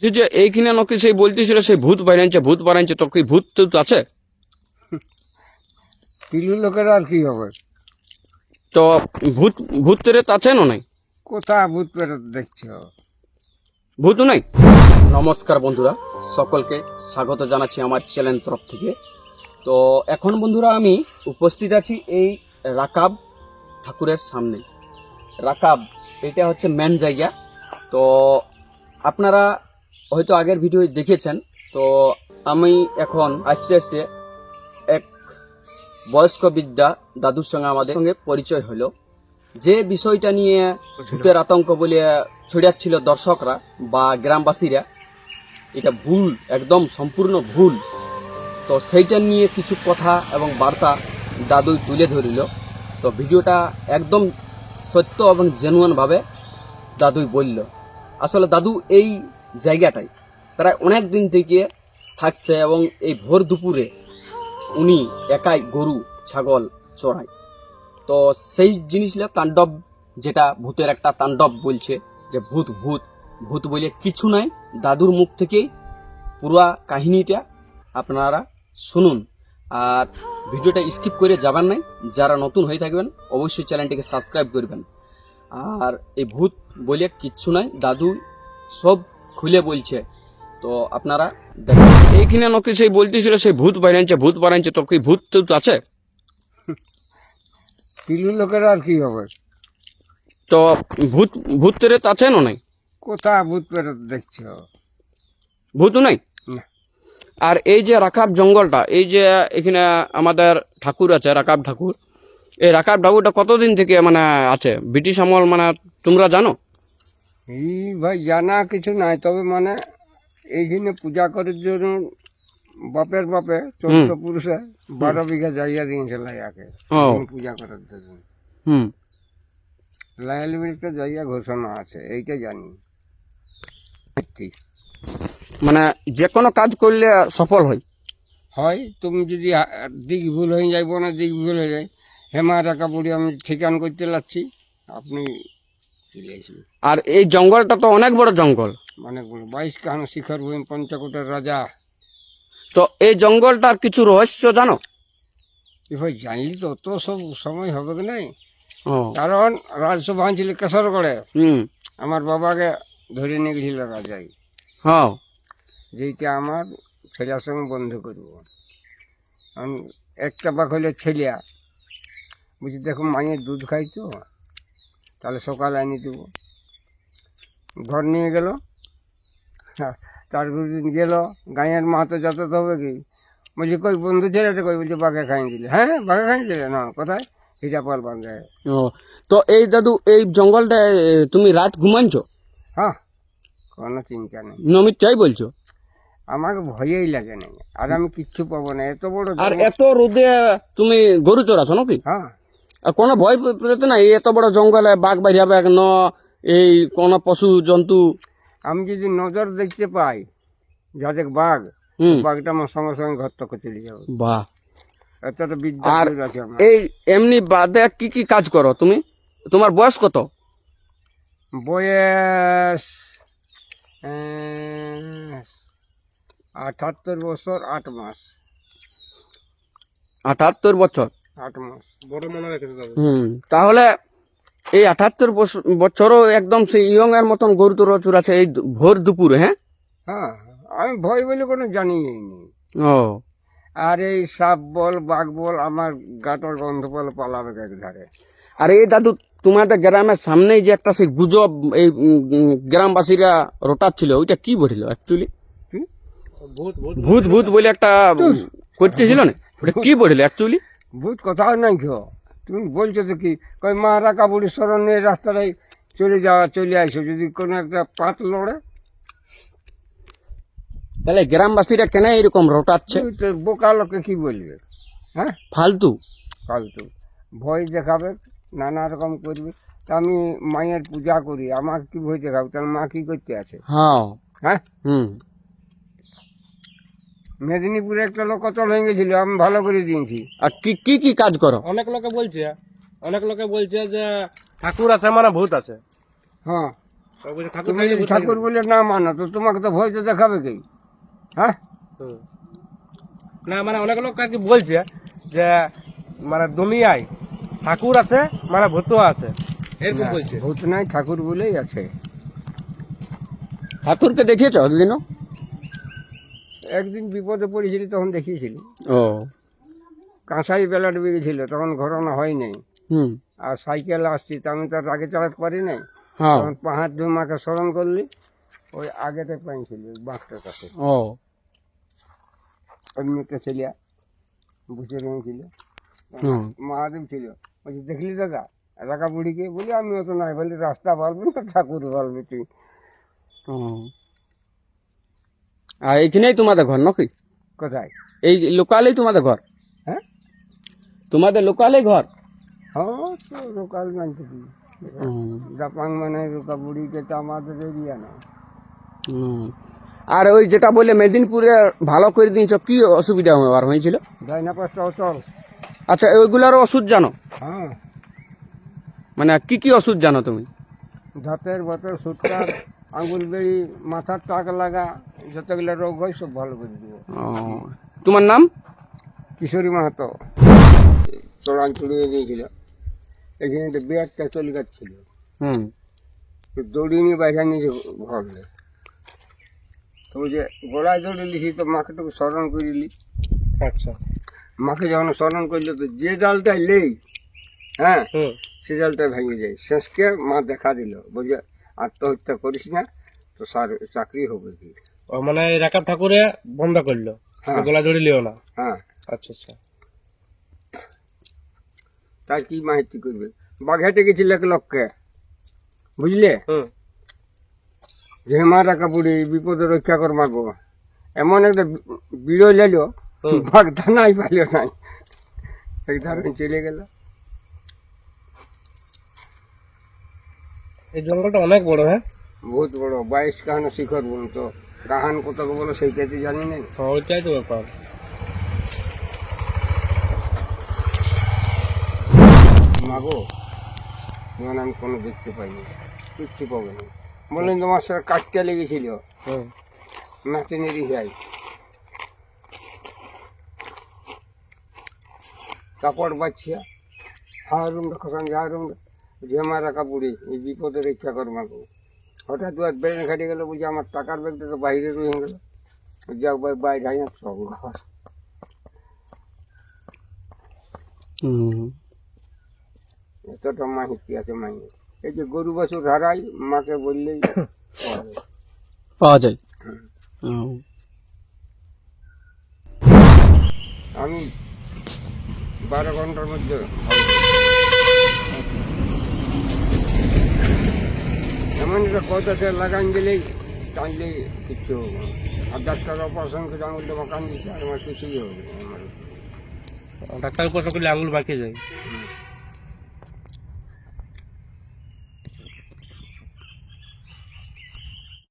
যে এইখানে নাকি সেই বলতেছিল সেই ভূত বাড়াইছে তো কি ভূত টুত আছে? পিলু লোকের আর কি হবে? তো ভূত ভূত প্রেত আছে না নাই? কোথায় ভূত প্রেত দেখছো? ভূত নাই। নমস্কার বন্ধুরা, সকলকে স্বাগত জানাচ্ছি আমার চ্যানেল তরফ থেকে। তো এখন বন্ধুরা আমি উপস্থিত আছি এই রাকাব ঠাকুরের সামনে। রাকাব এটা হচ্ছে মেন জায়গা। তো আপনারা হয়তো আগের ভিডিও দেখেছেন। তো আমি এখন আস্তে আস্তে এক বয়স্ক বিদ্যা দাদুর সঙ্গে আমাদের সঙ্গে পরিচয় হলো। যে বিষয়টা নিয়ে ভূতের আতঙ্ক বলে ছড়াচ্ছিল দর্শকরা বা গ্রামবাসীরা, এটা ভুল, একদম সম্পূর্ণ ভুল। তো সেইটা নিয়ে কিছু কথা এবং বার্তা দাদুই তুলে ধরিল। তো ভিডিওটা একদম সত্য এবং জেনুয়ান ভাবে দাদুই বলল। আসলে দাদু এই জায়গাটায় প্রায় অনেক দিন থেকে থাকছে এবং এই ভোর দুপুরে উনি একাই গরু ছাগল চড়ায়। তো সেই জিনিসটা তাণ্ডব, যেটা ভূতের একটা তাণ্ডব বলছে যে ভূত ভূত ভূত বলে কিছু নাই। দাদুর মুখ থেকেই পুরা কাহিনীটা আপনারা শুনুন, আর ভিডিওটা স্কিপ করে যাবেন নাই। যারা নতুন হয়ে থাকবেন অবশ্যই চ্যানেলটিকে সাবস্ক্রাইব করবেন। আর এই ভূত বলে কিচ্ছু নাই, দাদু সব খুলে বলছে। তো আপনারা দেখেন। এইখানে নাকি সেই বলতেছিল সেই ভূত বাড়াইছে তো কি ভূত টুত আছে? পিলু লোকের আর কি হবে? তো ভূত ভূত প্রেত আছে না নাই? কোথায় ভূত প্রেত দেখছো? ভূত নাই। না। আর এই যে রাকাব জঙ্গলটা, এই যে এখানে আমাদের ঠাকুর আছে রাকাব ঠাকুর, এই রাকাব ঠাকুরটা কতদিন থেকে মানে আছে? ব্রিটিশ আমল মানে তোমরা জানো? এই ভাই জানা কিছু নাই, তবে মানে এইখানে পূজা করার জন্য বাপে 14 পুরুষে 12 বিঘা জায়গা দিয়েছিল ইয়াকে পূজা করার জন্য। হুম। লাইল একটা জায়গা ঘোষণা আছে, এইটা জানি। মানে যে কোনো কাজ করলে সফল হয়। হয়, তুমি যদি দিক ভুল হয়ে যাইব না, দিক ভুল হয়ে যায়, হেমা টাকা পড়ি আমি ঠিকান করতে লাগছি, আপনি চলে আসবেন। আর এই জঙ্গলটা তো অনেক বড় জঙ্গল, অনেকগুলো 22 কাহানো শিখর বইম পঞ্চকোটের রাজা। তো এই জঙ্গলটার কিছু রহস্য জানো? ভাই জানলি তো অত সব সময় হবে কি নাই, ও। কারণ রাজসভা ছিল কেশরগড়ে, হুম। আমার বাবাকে ধরে নিয়ে গেছিল রাজাই, হ্যাঁ। যেইটা আমার ছেলের সঙ্গে বন্ধ করব। আমি একটা বাক হইলে ছেলিয়া বুঝি, দেখো মায়ের দুধ খাই তো, তাহলে সকালে আনি দেবো। ঘর নিয়ে গেল, তার দিন গেল, গাঁয়ের মা তো যাতায়াত হবে কি, বলছি কই বন্ধু ছেলেটা কই, বলছে বাঘে খাই দিলে। হ্যাঁ বাঘে খাই দিলে না, কোথায়? হিরাপাল বাঘে। ও, তো এই দাদু এই জঙ্গলটায় তুমি রাত ঘুমাইছো? হ্যাঁ, কোনো চিন্তা নেই, নমিত চাই বলছো? আমাকে ভয়েই লাগে না, আর আমি কিচ্ছু পাবো না এত বড় আর এত রোদে তুমি গরু চড়াছো নাকি? হ্যাঁ, আর কোনো ভয় পেতে না? এত বড় জঙ্গলে বাঘ বাইরে যাবে ন, এই কোন পশু জন্তু? আমি যদি নজর দেখতে পাই যাদের বাঘ, বাঘটা আমার সঙ্গে সঙ্গে ঘর থেকে চলে যাবে। বাহ। এতটা বিদ্যা আর আছে আমার। এই এমনি বাদে কি কি কাজ করো তুমি? তোমার বয়স কত? বয়স 78 বছর 8 মাস। 78 বছর? 8 মাস বড় মনে রেখেছে। তাহলে এই 78 বছরও একদম সেই ইয়ং এর মতন গরু তোর চুর আছে এই ভোর দুপুরে? হ্যাঁ হ্যাঁ, আমি ভয় বলে কোনো জানি নি। ও। আর এই সাপ বল বাঘ বল আমার গাটার গন্ধ বলে পালাবে এক ধারে। আর এই দাদু তোমাদের গ্রামের সামনেই যে একটা সেই গুজব এই গ্রামবাসীরা রটাচ্ছিল, ওইটা কি বলিল অ্যাকচুয়ালি? ভূত ভূত বলে একটা করতেছিল না, ওটা কি বলিল অ্যাকচুয়ালি? ভূত কোথাও নাই কেউ, তুমি বলছো তো কি, কই মা রাকা বুড়ি স্মরণ নিয়ে রাস্তাটাই চলে আসো, যদি কোনো একটা পাত লড়ে। তাহলে গ্রামবাসীরা কেন এরকম রটাচ্ছে? বোকা লোকে কি বলবে? হ্যাঁ, ফালতু ফালতু ভয় দেখাবে, নানা রকম করবে। তা আমি মায়ের পূজা করি, আমাকে কি ভয় দেখাবে? তার মা কি করতে আছে? হ্যাঁ। হ্যাঁ, হুম। মেদিনীপুরে একটা লোক অচল হয়ে গেছিল, আমি ভালো করে দিয়েছি। আর কি কি কি কাজ করো? অনেক লোকে বলছে যে ঠাকুর আছে মানে ভূত আছে। হ্যাঁ, সব বলছে ঠাকুর তুমি থাকলে যদি ভূত ঠাকুর থাকবে। বলে না মানো তো তোমাকে তো ভয় তো দেখাবে কি? হ্যাঁ, হুম। না মানে অনেক লোক আর কি বলছে যে মানে দুনিয়ায় ঠাকুর আছে মানে ভূত আছে এরকম না, বলছে। ভূত নাই, ঠাকুর বলেই আছে। ঠাকুরকে দেখিয়েছ একদিনও? একদিন বিপদে পড়েছিলি তখন দেখিয়েছিলি, ও, কাঁসাই বেলা ডুবে গেছিল, তখন ঘটনা হয় নাই। হুম, আর সাইকেল আসছি তা আমি তো আর আগে চালাতে পারি নাই, হ্যাঁ, তখন পাহাড় দিয়ে মাকে স্মরণ করলি, ওই আগেতে পাইছিল ওই বাঁকটার কাছে, ও, অন্য একটা ছেলে বসে রয়েছিল, হুম, মহাদেব ছিল। বলছি দেখলি দাদা রাখা বুড়িকে? বলি আমি অত নাই, বলি রাস্তা বলবি না ঠাকুর বলবি তুই? ও। আর এইখানেই তোমাদের ঘর নাকি? কোথায়? এই লোকালেই তোমাদের ঘর? হ্যাঁ, তোমাদের লোকালেই ঘর? হ্যাঁ, তো লোকাল মানতে কি হুম, জাপাং মানে রোকা বুড়িকে তো আমাদের এরিয়া না। হুম। আর ওই যেটা বললে মেদিনীপুরে ভালো করে দিয়েছ, কি অসুবিধা হওয়ার হয়েছিল? যাই না পাঁচটা অচল। আচ্ছা, ওইগুলার ওষুধ জানো? হ্যাঁ, মানে কি কি ওষুধ জানো তুমি? দাঁতের বোতল, সুটকার, আঙুল বেড়ি, মাথার টাক লাগা, যতগুলো রোগ হয় সব ভালো করে দিব। ও, তোমার নাম? কিশোরী মাহাতো চড়ান চড়িয়ে দিয়েছিল, এখানে তো বিরাটটা চলে যাচ্ছিল, হুম, দৌড়িয়ে নিয়ে বাইরে নিয়ে ঘরলে, তো ওই যে গোড়ায় দৌড়ে লিখি তো মাকে তো স্মরণ করিলি। আচ্ছা। মাকে যখন স্মরণ করলে তো যে ডালটা লেই, হ্যাঁ, হুম। সে ডালটা ভেঙে যায়। শেষকে মা দেখা দিল, বলছে আত্মহত্যা করিস না, তো চাকরি হবে কি। ও মানে রাকাব ঠাকুরে বন্ধ করলো, হ্যাঁ। গলা জড়িলিও না। হ্যাঁ, আচ্ছা আচ্ছা। তার কি মাহিতি করবে? বাঘাটে গেছিল এক লোককে, বুঝলে, হুম। যে মা রাখা বুড়ি বিপদে রক্ষা কর মাগো, এমন একটা বিড়ো লেলো, হুম। বাঘ নাই পাইল নাই, এক ধারে চলে গেল। এই জঙ্গলটা অনেক বড়, হ্যাঁ? বহুত বড়, 22 কাহানো শিখর বলুন তো, কাহান কত বলো সেইটা তো জানি না। হ্যাঁ, ওইটাই তো ব্যাপার। মাগো যেমন আমি কোনো দেখতে পাইনি, কিচ্ছু পাবো না। বললেন তোমার সাথে কাটতে লেগেছিল, হুম। নাচেনেরই যাই, কাপড় বাচ্চা, হাওয়া রুমটা খসান যা রুমটা, যে মা রাখা বুড়ি এই বিপদে রক্ষা কর মাগো। হঠাৎ আর ব্রেন খাটে গেল, বুঝি আমার টাকার ব্যাগটা তো বাইরে রয়ে গেল, যাও বাইরে যাই না সব ঘর। হুম, এতটা মাহিতি আছে মাইনে। এই যে গরু বাছুর হারাই, মাকে বললেই পাওয়া যায়। পাওয়া যায়। ও, আমি 12 ঘন্টার মধ্যে এমন একটা কথাতে লাগান দিলেই টানলে কিচ্ছু হবে না। আর ডাক্তার অপারেশন করে আঙুলটা মাকান দিচ্ছে, আর আমার কিছুই হবে না। আমার ডাক্তার উপর করলে আঙুল বাঁকে যায়। হুম।